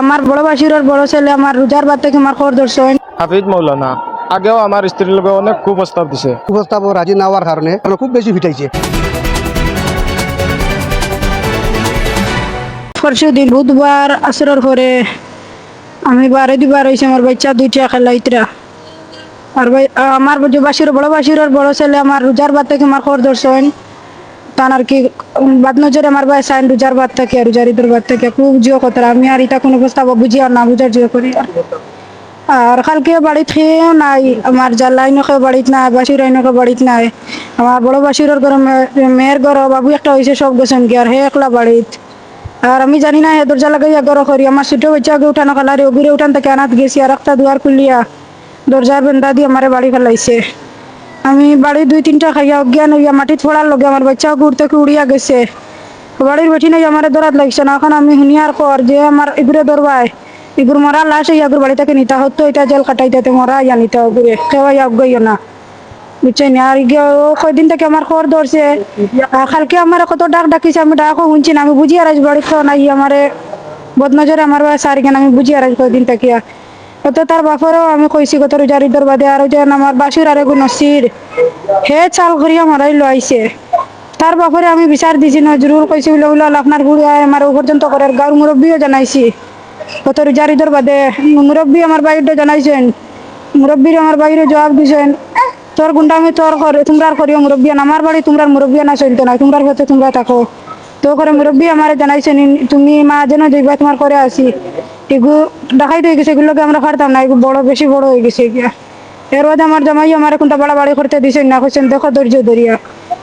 আমার বড় বাসিরের বড় ছেলে আমার রোজার বাদ থেকে আমার খবর ধরছেন। হাফিজ মৌলানা আগেও আমার স্ত্রীর লোক অনেক কুপ্রস্তাব দিছে। কুপ্রস্তাব রাজি না হওয়ার কারণে খুব বেশি ফিটাইছে। পরশু দিন বুধবার আসরের পরে আমি বারে দিবার হয়েছে আমার বাচ্চা দুইটা খেলাইতরা আর আমার বড় বাসিরের বড় ছেলে আমার রোজার বাদ থেকে আমার খবর ধরছেন। তান আর কি বাদ নজরে আমার ভাই সাইন রোজার বাদ থেকে রোজার ঈদের বাদ থেকে খুব জিও কথা আমি আর এটা কোনো প্রস্তাব বুঝি আর না বুঝার জিও করি আর কালকে বাড়িত খেয়েও নাই আমার জাল্লাইনকে বাড়িত নাই বাসির আইনকে বাড়িত নাই আমার বড় বাসিরের ঘর মেয়ের ঘর বাবু একটা হয়েছে সব গেছেন কি আর হে একলা বাড়িত আর আমি জানি না হে দরজা লাগাইয়া ঘর করি আমার ছোট বাচ্চাকে উঠানো খালারে ওগুড়ে উঠান থেকে আনাত গেছি আর একটা দুয়ার খুলিয়া দরজার বেন্দা দিয়ে আমারে বাড়ি ফেলাইছে। আমি বাড়ি 2-3টা খাইয়া অজ্ঞান হইয়া মাটিত পড়ার লগে আমার বাচ্চাও ঘুর থেকে উড়িয়া গেছে বাড়ির বেঠি নাই আমার দরাত লাগছে না। এখন আমি শুনিয়ার পর যে আমার এগুলো দরবায় এগুর মরা লাশ ইয়াগুর বাড়ি থেকে নিতা হতো এটা জেল কাটাইতে মরা ইয়া নিতে ওগুরে কেউ অজ্ঞাইও না বুঝছেন। আর কয়দিন থেকে আমার খবর ধরছে কালকে আমার কত ডাক ডাকিছে আমি ডাকও শুনছি না আমি বুঝি আর বাড়ি নাই আমার বদনজরে আমার সারি কেন আমি বুঝি আর কয়দিন থেকে অত তার বাপরেও আমি কইছি কত রোজার ঈদের বাদে আর যেন আমার বাসুর আর এগু নসির হে চাল করিয়া মারাই লাইছে তার বাপরে আমি বিচার দিছি নজরুল কইছি বলে বলে আপনার ঘুরে আমার পর্যন্ত করে গাঁর মুরব্বীও জানাইছি কত রোজার ঈদের বাদে মুরব্বী আমার বাইরে জানাইছেন মুরব্বীর আমার বাইরে জবাব দিছেন তোর গুন্ডা আমি তোর তোমরা করিও মুরব্বিয়ান আমার বাড়ি তোমরা মুরব্বিয়ান চলতো না তোমরা হতে তোমরা থাকো তো করে মুরব্বী আমার জানাইছেন তুমি মা যেন যাইবা তোমার করে আসি এগু দেখাই দিয়ে গেছে এগুলোকে আমরা পারতাম না এগুলো বড় বেশি বড় হয়ে গেছে গিয়া এর মধ্যে আমার জামাই আমার কোনটা বাড়াবাড়ি করতে দিছেন না কইছেন দেখো ধৈর্য ধরিয়া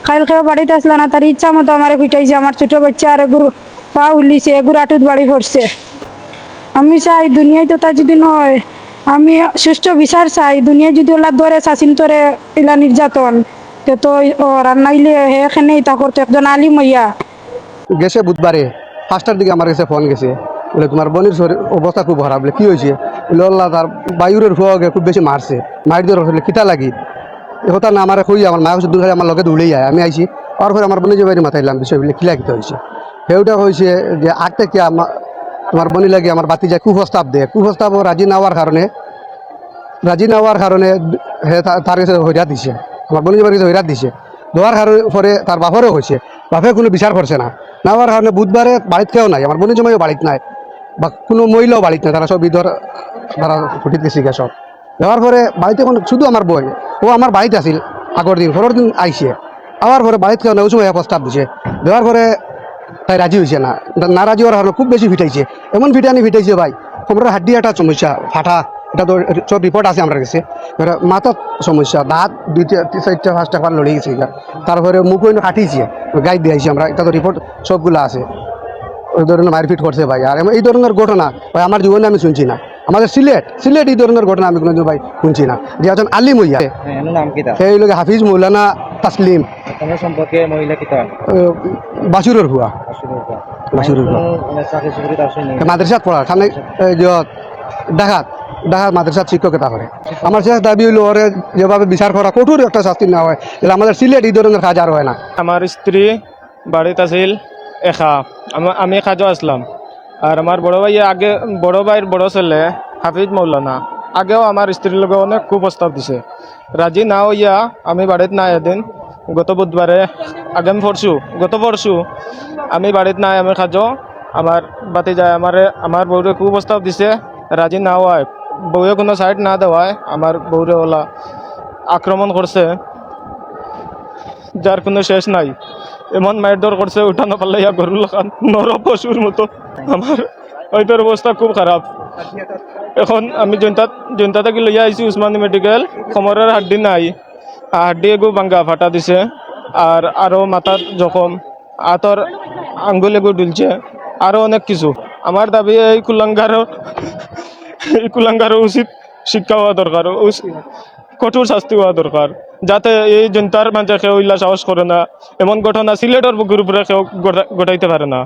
খাইল খেয়ে বাড়িতে আসলা না তার ইচ্ছা মতো আমার পিটাইছে আমার ছোট বাচ্চা আর এগুর পা উল্লিছে এগুর আটুত বাড়ি পড়ছে। আমি চাই দুনিয়ায় তো তা যদি নয় আমি সুষ্ঠু বিচার চাই দুনিয়ায় যদি ওলা ধরে শাসিন তোরে এলা নির্যাতন তো আর নাইলে এখানেই তা করতো একজন আলিম হইয়া গেছে বুধবারে 5টার দিকে আমার কাছে ফোন গেছে বলে তোমার বোনের অবস্থা খুব খারাপ বলে কি হয়েছে বলে আল্লাহ তার বায়ুরের ফুয়াকে খুব বেশি মারছে মার দিয়ে রসলে কিতা লাগি এ কথা না আমার কই আমার মা হচ্ছে দূর আমার লগে দৌড়েই যায় আমি আইছি আর পরে আমার বোনের যে বাড়ি মাথাইলাম বিষয় বলে কিলা কিতা হয়েছে সেটা হয়েছে যে আগটা কি তোমার বোনি লাগে আমার বাতি যায় কুপ্রস্তাব দেয় কুপ্রস্তাব রাজি না হওয়ার কারণে তার কাছে হইরাত দিছে আমার বোনের বাড়িতে হইরাত দিছে দেওয়ার কারণে পরে তার বাপরও হয়েছে বাপে কোনো বিচার করছে না হওয়ার কারণে বুধবারে বাড়িতে কেউ নাই আমার বোনের জমাইও বাড়িতে নাই বা কোনো মহিলাও বাড়িতে নাই তারা সব ঈদর তারা ছুটিতে গেছি গা সব দেওয়ার পরে বাড়িতে এখন শুধু আমার বই ও আমার বাড়িতে আসিল আগের দিন পরের দিন আইসে আবার পরে বাড়িতে কেউ নাই ওই সময় প্রস্তাব দিছে দেওয়ার পরে তাই রাজি হয়েছে না রাজি হওয়ার কারণে খুব বেশি ফিটাইছে এমন ফিটাইছে ভাই কোমরের হাড্ডি একটা সমস্যা ফাটা এটা তো সব রিপোর্ট আছে আমার কাছে মাথার সমস্যা দাঁত 2-4-5টা বার লড়ে গেছে তারপরে মুখ কাটিয়েছে গাইড দিয়েছি আমরা এটা তো রিপোর্ট সবগুলো আছে ওই ধরনের মারপিট করছে ভাই আর এই ধরনের ঘটনা ভাই আমার জীবনে আমি শুনছি না আমাদের সিলেট এই ধরনের ঘটনা আমি কোনো ভাই শুনছি না যে একজন আলিম হইয়া সেই লোক হাফিজ মৌলানা তাসলিম সম্পর্কে মহিলা কিতা বাসুরের হুয়া মাদ্রাসাত পড়া খানে ডাকাত মাদ্রাসাত শিক্ষকতা করে আমার শেষ দাবি হইল ওরে যেভাবে বিচার করা কঠোর একটা শাস্তি না হয় তাহলে আমাদের সিলেট এই ধরনের কাজ আর হয় না। আমার স্ত্রী বাড়িতে আছিল একা আমি কাজও আসলাম আর আমার বড় ভাইয়ের বড় ছেলে হাফিজ মৌলানা আগেও আমার স্ত্রীর লোক অনেক কুপ্রস্তাব দিছে রাজি না হইয়া আমি বাড়িতে নাই এদিন গত বুধবারে গত পরশু আমি বাড়িতে নাই আমি কাজও আমার বাতি যায় আমার বউরে কুপ্রস্তাব দিছে রাজি না হওয়ায় বউয়ে কোনো সাইড না দেওয়ায় আমার বউরে ওলা আক্রমণ করছে যার কোনো শেষ নাই এমন মারধর করছে উঠানো পারলে ইয়া গরুর খান নর পশুর মতো আমার ওইটার অবস্থা খুব খারাপ। এখন আমি জনতা থেকে লইয়া আইছি উসমানী মেডিকেল কোমরের হাড্ডি নাই হাড্ডি এগু ভাঙ্গা ফাটা দিছে আর আরও মাথার জখম হাতর আঙ্গুল এগু ডুলছে আরও অনেক কিছু। আমার দাবি এই কুলাঙ্গারও উচিত শিক্ষা হওয়া দরকার কঠোর শাস্তি হওয়া দরকার যাতে এই জনতার মাঝে কেউ ইল্লা সাহস করে না এমন ঘটনা সিলেটের বুকের উপরে কেউ ঘটাইতে পারে না।